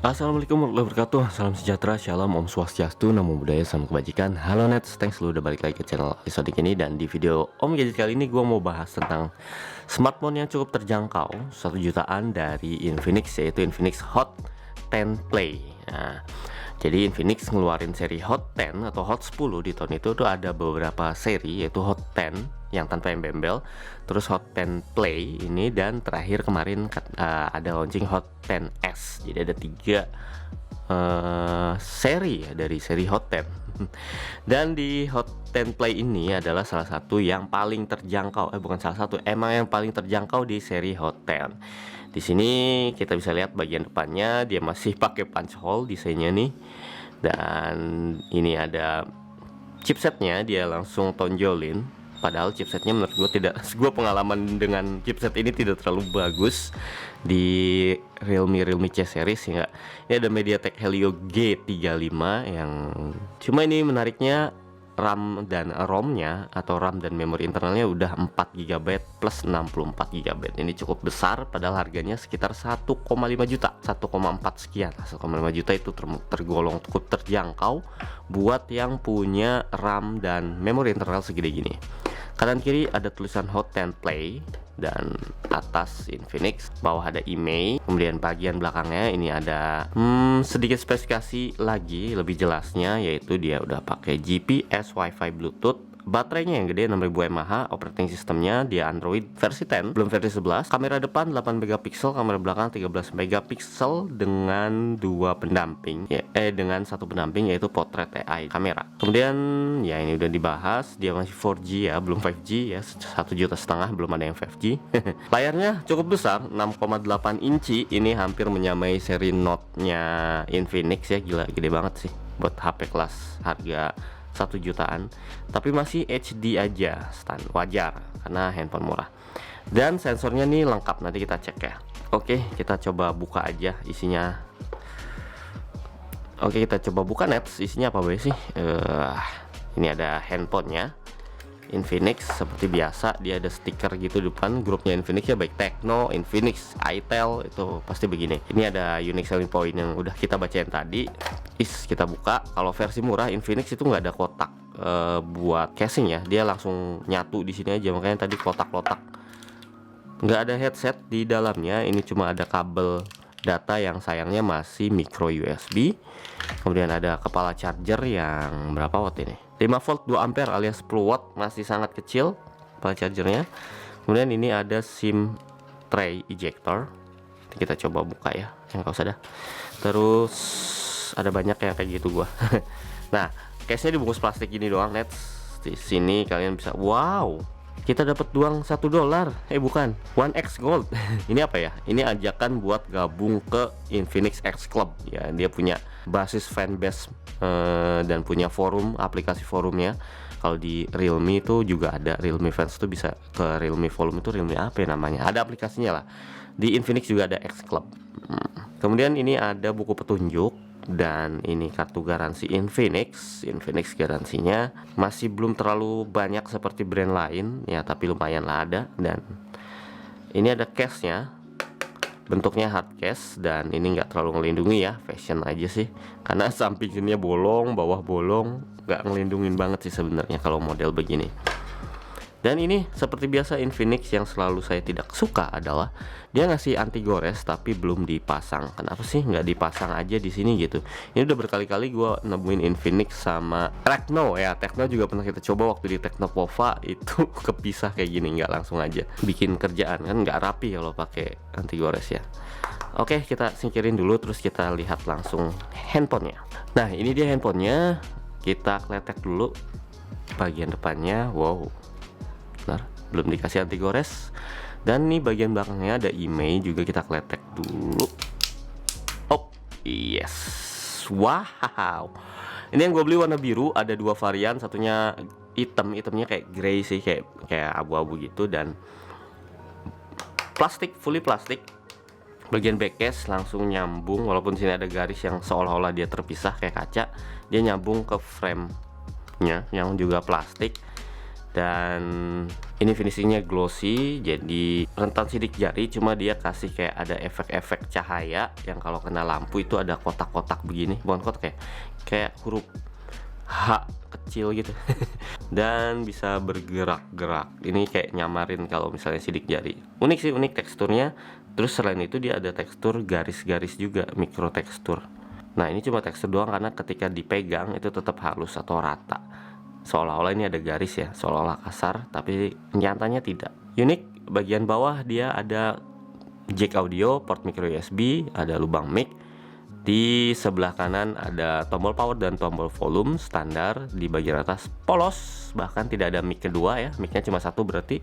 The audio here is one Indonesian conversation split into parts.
Assalamualaikum warahmatullahi wabarakatuh. Salam sejahtera, shalom, om swastiastu, namo buddhaya, salam kebajikan. Halo Nets, thanks lu udah balik lagi ke channel episode ini. Dan di video Om Gadget kali ini gue mau bahas tentang smartphone yang cukup terjangkau 1 jutaan dari Infinix, yaitu Infinix Hot 10 Play. Nah, jadi Infinix ngeluarin seri Hot 10 atau Hot 10 di tahun itu tuh ada beberapa seri, yaitu Hot 10 yang tanpa embel-embel, terus Hot 10 Play ini, dan terakhir kemarin ada launching Hot 10s. Jadi ada 3 seri ya dari seri Hot 10. Dan di Hot 10 Play ini adalah salah satu yang paling terjangkau, bukan salah satu, emang yang paling terjangkau di seri Hot 10. Di sini kita bisa lihat bagian depannya dia masih pakai punch hole desainnya nih, dan ini ada chipsetnya dia langsung tonjolin. Padahal chipsetnya menurut gue tidak, gue pengalaman dengan chipset ini tidak terlalu bagus di Realme C series ya. Ini ada MediaTek Helio G35 yang cuma ini menariknya RAM dan ROM-nya atau RAM dan memori internalnya udah 4 GB plus 64 GB. Ini cukup besar padahal harganya sekitar 1,5 juta, 1,4 sekian. 1,5 juta itu tergolong cukup terjangkau buat yang punya RAM dan memori internal segede gini. Kanan kiri ada tulisan Hot 10 Play, dan atas Infinix, bawah ada IMEI. Kemudian bagian belakangnya ini ada sedikit spesifikasi lagi lebih jelasnya, yaitu dia udah pakai GPS, WiFi, Bluetooth. Baterainya yang gede 6000 mAh, operating sistemnya dia Android versi 10, belum versi 11. Kamera depan 8 megapiksel, kamera belakang 13 megapiksel dengan dengan satu pendamping yaitu portrait AI kamera. Kemudian ya ini udah dibahas, dia masih 4G ya, belum 5G ya, 1,5 juta belum ada yang 5G. Layarnya cukup besar, 6,8 inci, ini hampir menyamai seri Note-nya Infinix ya, gila gede banget sih buat HP kelas harga 1 jutaan, tapi masih HD aja, wajar karena handphone murah. Dan sensornya nih lengkap, nanti kita cek ya. Oke, kita coba buka aja isinya. Oke, kita coba buka Nets, isinya apa sih? Ini ada handphonenya Infinix seperti biasa, dia ada stiker gitu depan, grupnya Infinix ya, baik Tecno, Infinix, itel, itu pasti begini. Ini ada unique selling point yang udah kita bacain tadi. Kita buka. Kalau versi murah Infinix itu nggak ada kotak buat casing ya, dia langsung nyatu di sini aja, makanya tadi kotak-kotak. Nggak ada headset di dalamnya, ini cuma ada kabel data yang sayangnya masih micro USB. Kemudian ada kepala charger yang berapa watt ini? 5 volt 2 ampere alias 10 watt, masih sangat kecil kepala chargernya. Kemudian ini ada SIM tray ejector. Kita coba buka ya, yang kau sadar. Terus ada banyak yang kayak gitu gua. Nah, case-nya dibungkus plastik gini doang, Nets. Di sini kalian bisa, wow, kita dapat uang $1. Bukan, 1x Gold. Ini apa ya? Ini ajakan buat gabung ke Infinix X Club ya. Dia punya basis fanbase dan punya forum, aplikasi forumnya. Kalau di Realme itu juga ada, Realme Fans tuh bisa ke Realme Forum, itu Realme apa ya namanya, ada aplikasinya lah. Di Infinix juga ada X Club. Kemudian ini ada buku petunjuk, dan ini kartu garansi Infinix. Infinix garansinya masih belum terlalu banyak seperti brand lain ya, tapi lumayan lah ada. Dan ini ada case-nya, bentuknya hard case, dan ini nggak terlalu ngelindungi ya, fashion aja sih, karena sampingnya bolong, bawah bolong, nggak ngelindungin banget sih sebenarnya kalau model begini. Dan ini seperti biasa Infinix yang selalu saya tidak suka adalah dia ngasih anti gores tapi belum dipasang. Kenapa sih nggak dipasang aja di sini gitu? Ini udah berkali-kali gue nemuin Infinix sama Tecno ya. Tecno juga pernah kita coba waktu di Teknopova, itu kepisah kayak gini, nggak langsung aja bikin kerjaan, kan nggak rapi kalau pakai anti gores ya. Oke, kita singkirin dulu, terus kita lihat langsung handphonenya. Nah, ini dia handphonenya. Kita kletek dulu bagian depannya. Wow, benar, belum dikasih anti gores. Dan nih bagian belakangnya ada IMEI juga, kita kletek dulu. Oh yes, wow, ini yang gue beli warna biru, ada 2 varian, satunya hitamnya kayak grey sih, kayak abu-abu gitu, dan plastik, fully plastik. Bagian back case langsung nyambung, walaupun sini ada garis yang seolah-olah dia terpisah kayak kaca, dia nyambung ke frame nya yang juga plastik. Dan Ini finishingnya glossy, jadi rentan sidik jari, cuma dia kasih kayak ada efek-efek cahaya yang kalau kena lampu itu ada kotak-kotak begini, bukan kotak kayak huruf H kecil gitu. Dan bisa bergerak-gerak. Ini kayak nyamarin kalau misalnya sidik jari. Unik sih, unik teksturnya. Terus selain itu dia ada tekstur garis-garis juga, mikro tekstur. Nah ini cuma tekstur doang karena ketika dipegang itu tetap halus atau rata. Seolah-olah ini ada garis ya, seolah-olah kasar, tapi nyatanya tidak. Unik, bagian bawah dia ada jack audio, port micro USB, ada lubang mic. Di sebelah kanan ada tombol power dan tombol volume standar. Di bagian atas polos, bahkan tidak ada mic kedua ya, micnya cuma satu berarti.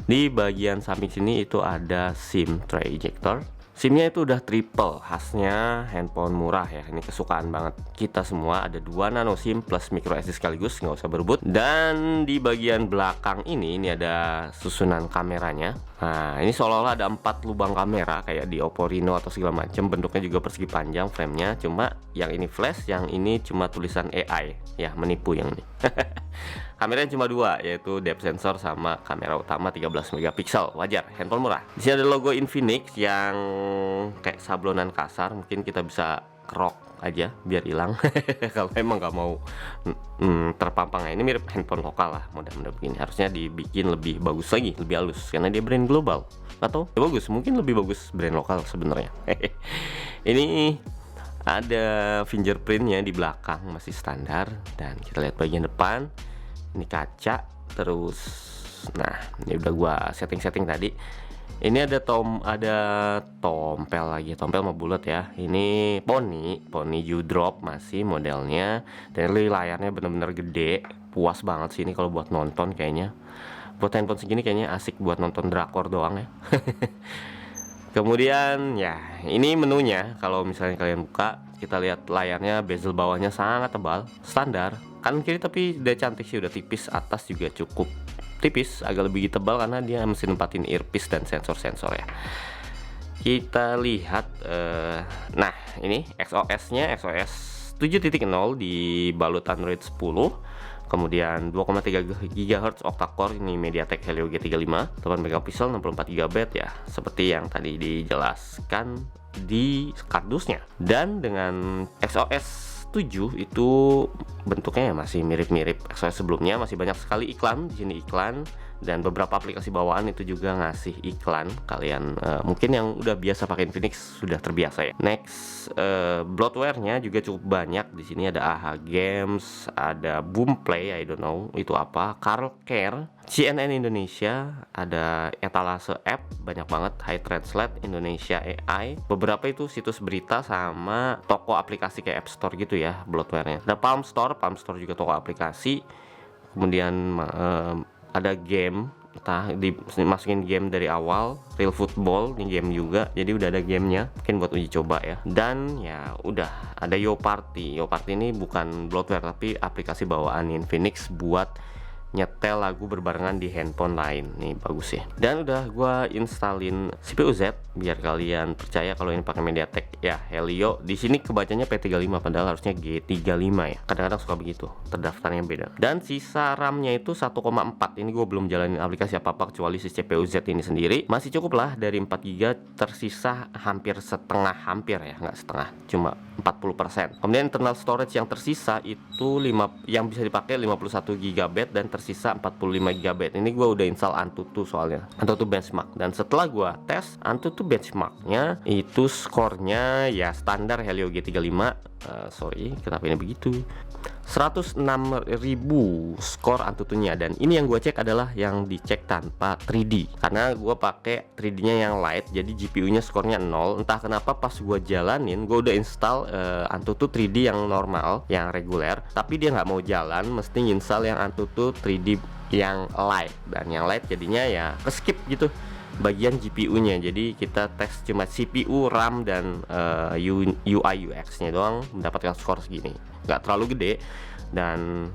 Di bagian samping sini itu ada SIM tray ejector. SIM-nya itu udah triple, khasnya handphone murah ya. Ini kesukaan banget kita semua. Ada 2 nano SIM plus micro SD sekaligus, nggak usah berebut. Dan di bagian belakang ini ada susunan kameranya. Nah ini seolah-olah ada 4 lubang kamera kayak di Oppo Reno atau segala macam. Bentuknya juga persegi panjang framenya. Cuma yang ini flash, yang ini cuma tulisan AI ya, menipu yang ini. Kameranya cuma 2, yaitu depth sensor sama kamera utama 13 megapiksel. Wajar, handphone murah. Di sini ada logo Infinix yang kayak sablonan kasar, mungkin kita bisa kerok aja biar hilang. Kalau emang nggak mau terpampang. Ini mirip handphone lokal lah, model-model begini. Harusnya dibikin lebih bagus lagi, lebih halus karena dia brand global. Atau ya bagus, mungkin lebih bagus brand lokal sebenarnya. Ini ada fingerprintnya di belakang, masih standar. Dan kita lihat bagian depan. Ini kaca, terus nah ini udah gua setting tadi. Ini ada tompel lagi, tompel mau bulat ya. Ini poni U drop masih modelnya, dan layarnya bener-bener gede, puas banget sih ini kalau buat nonton kayaknya. Buat handphone segini kayaknya asik buat nonton drakor doang ya. Kemudian ya ini menunya, kalau misalnya kalian buka, kita lihat layarnya bezel bawahnya sangat tebal, standar. Kanan kiri tapi udah cantik sih, udah tipis. Atas juga cukup tipis, agak lebih tebal karena dia mesti nempatin earpiece dan sensor-sensor ya. Kita lihat, nah ini XOS-nya XOS 7.0 dibalut Android 10. Kemudian 2,3 GHz octa-core, ini MediaTek Helio G35, 8 megapiksel, 64 GB ya, seperti yang tadi dijelaskan di kardusnya. Dan dengan XOS 7 itu bentuknya ya masih mirip-mirip XOS sebelumnya, masih banyak sekali iklan di sini, iklan, dan beberapa aplikasi bawaan itu juga ngasih iklan. Kalian mungkin yang udah biasa pakai Infinix sudah terbiasa ya. Next, bloatware-nya juga cukup banyak. Di sini ada AHA Games, ada Boomplay, I don't know itu apa, Carl Care, CNN Indonesia, ada etalase app banyak banget, High Translate, Indonesia AI, beberapa itu situs berita sama toko aplikasi kayak App Store gitu ya bloatware-nya. Ada Palm Store juga toko aplikasi. Kemudian ada game, entah dimasukin game dari awal, Real Football, ini game juga, jadi udah ada gamenya, mungkin buat uji coba ya. Dan ya udah ada YoParty. YoParty ini bukan bloatware tapi aplikasi bawaan Infinix buat nyetel lagu berbarengan di handphone lain. Nih bagus ya. Dan udah gua installin CPU Z biar kalian percaya kalau ini pakai MediaTek ya Helio. Di sini kebacanya P35 padahal harusnya G35 ya. Kadang-kadang suka begitu, terdaftarnya beda. Dan sisa RAM-nya itu 1,4. Ini gua belum jalanin aplikasi apa-apa kecuali si CPU Z ini sendiri. Masih cukup lah, dari 4 GB tersisa hampir setengah, hampir ya, nggak setengah, cuma 40%. Kemudian internal storage yang tersisa itu yang bisa dipakai 51 GB dan tersisa 45 GB. Ini gue udah install Antutu soalnya, Antutu benchmark. Dan setelah gue tes Antutu benchmarknya, itu skornya ya standar Helio G35. Sorry, kenapa ini begitu? 106.000 skor Antutunya. Dan ini yang gue cek adalah yang dicek tanpa 3D, karena gue pakai 3D-nya yang light, jadi GPU-nya skornya 0. Entah kenapa pas gue jalanin, gue udah install Antutu 3D yang normal, yang reguler, tapi dia nggak mau jalan, mesti install yang Antutu 3D yang light. Dan yang light jadinya ya keskip gitu bagian GPU-nya. Jadi kita tes cuma CPU, RAM, dan UI UX-nya doang, mendapatkan skor segini. Nggak terlalu gede. Dan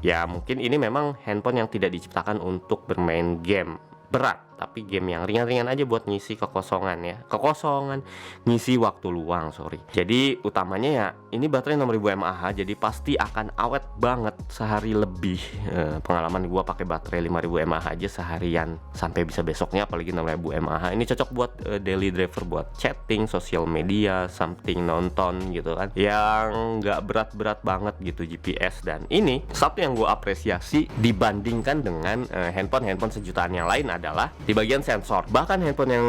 ya mungkin ini memang handphone yang tidak diciptakan untuk bermain game berat. tapi game yang ringan-ringan aja buat ngisi kekosongan ya. Ngisi waktu luang, sorry. Jadi utamanya ya ini baterai 6000 mAh, jadi pasti akan awet banget sehari lebih. Pengalaman gua pakai baterai 5000 mAh aja seharian sampai bisa besoknya, apalagi 6000 mAh. Ini cocok buat daily driver, buat chatting, sosial media, something, nonton gitu kan. Yang nggak berat-berat banget gitu GPS. Dan ini satu yang gua apresiasi dibandingkan dengan handphone sejutaan yang lain adalah di bagian sensor. Bahkan handphone yang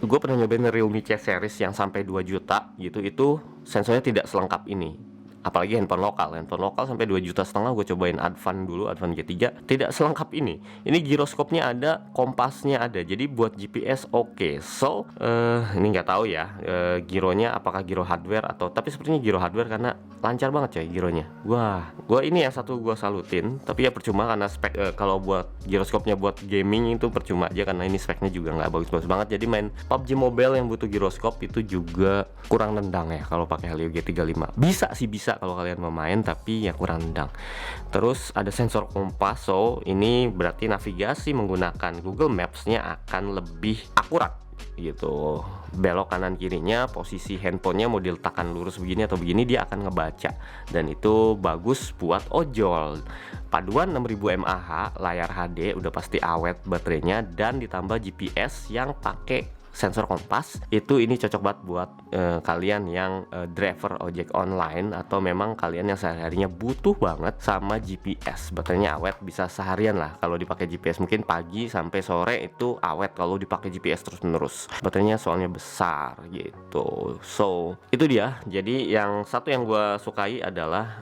gue pernah nyobain Realme C series yang sampai 2 juta gitu, itu sensornya tidak selengkap ini. Apalagi handphone lokal sampai 2,5 juta. Gue cobain Advan dulu, Advan G3, tidak selengkap ini. Ini giroskopnya ada, kompasnya ada, jadi buat GPS oke. So ini nggak tahu ya gironya apakah giro hardware atau, tapi sepertinya giro hardware karena lancar banget coy gironya. Gua ini yang satu gua salutin, tapi ya percuma karena spek kalau buat giroskopnya buat gaming itu percuma aja karena ini speknya juga nggak bagus-bagus banget. Jadi main PUBG Mobile yang butuh giroskop itu juga kurang nendang ya kalau pakai Helio G35. Bisa kalau kalian mau main, tapi ya kurang nendang. Terus ada sensor kompas, so ini berarti navigasi menggunakan Google Maps-nya akan lebih akurat gitu. Belok kanan kirinya, posisi handphonenya mau diletakkan lurus begini atau begini, dia akan ngebaca. Dan itu bagus buat ojol. Paduan 6000 mAh, layar HD, udah pasti awet baterainya, dan ditambah GPS yang pakai sensor kompas. Ini cocok banget buat kalian yang driver ojek online, atau memang kalian yang sehari-harinya butuh banget sama GPS. Baterainya awet, bisa seharian lah kalau dipakai GPS, mungkin pagi sampai sore itu awet kalau dipakai GPS terus-menerus. Baterainya soalnya besar gitu. So itu dia. Jadi yang satu yang gue sukai adalah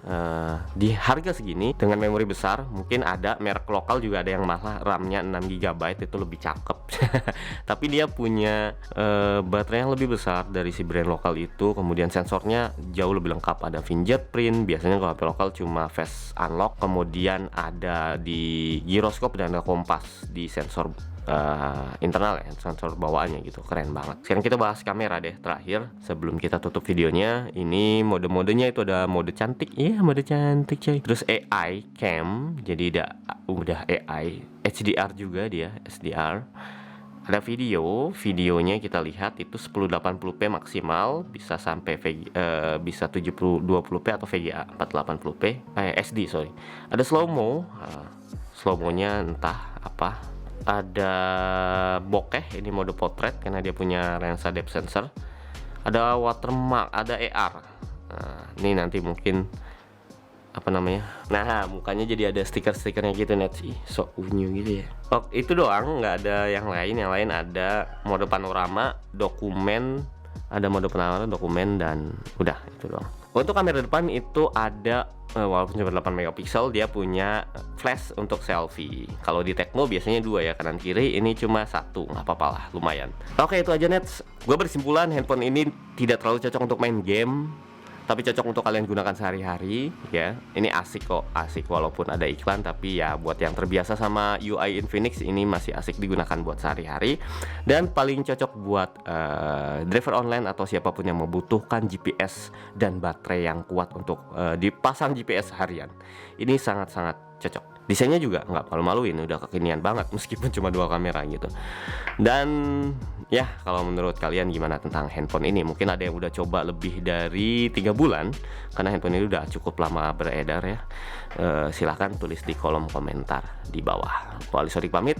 di harga segini dengan memori besar, mungkin ada merek lokal juga ada yang malah RAM-nya 6 GB, itu lebih cakep. Tapi dia punya baterai yang lebih besar dari si brand lokal itu. Kemudian sensornya jauh lebih lengkap, ada fingerprint. Biasanya kalau HP lokal cuma face unlock. Kemudian ada di giroskop dan ada kompas di sensor internal ya, sensor bawaannya gitu. Keren banget. Sekarang kita bahas kamera deh terakhir sebelum kita tutup videonya. Ini mode-modenya itu ada mode cantik, mode cantik coy. Terus AI cam, jadi udah AI HDR juga, dia SDR. Ada videonya kita lihat itu 1080p maksimal, bisa sampai bisa 720p atau VGA 480p, SD sorry. Ada slow mo-nya entah apa. Ada bokeh, ini mode potret karena dia punya lensa depth sensor. Ada watermark, ada AR. Ini nanti mungkin apa namanya, nah mukanya jadi ada stiker-stikernya gitu, net sih sok unyu gitu ya. Itu doang, nggak ada yang lain ada mode panorama, dokumen, ada mode panorama, dokumen, dan udah itu doang. Untuk kamera depan itu ada walaupun cuma 8 megapiksel, dia punya flash untuk selfie. Kalau di Tecno biasanya 2 ya, kanan kiri, ini cuma 1, nggak apa-apa lah, lumayan. Oke, itu aja Nets. Gue bersimpulan handphone ini tidak terlalu cocok untuk main game, tapi cocok untuk kalian gunakan sehari-hari ya. Ini asik kok, asik walaupun ada iklan, tapi ya buat yang terbiasa sama UI Infinix ini masih asik digunakan buat sehari-hari. Dan paling cocok buat driver online atau siapapun yang membutuhkan GPS dan baterai yang kuat untuk dipasang GPS harian. Ini sangat-sangat cocok. Desainnya juga nggak malu-maluin, udah kekinian banget meskipun cuma 2 kamera gitu. Dan ya, kalau menurut kalian gimana tentang handphone ini? Mungkin ada yang udah coba lebih dari 3 bulan, karena handphone ini udah cukup lama beredar ya. Silahkan tulis di kolom komentar di bawah. Wali Sodik pamit.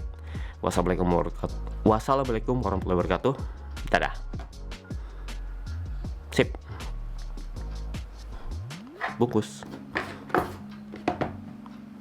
Wassalamualaikum warahmatullahi wabarakatuh. Dadah. Sip. Bungkus.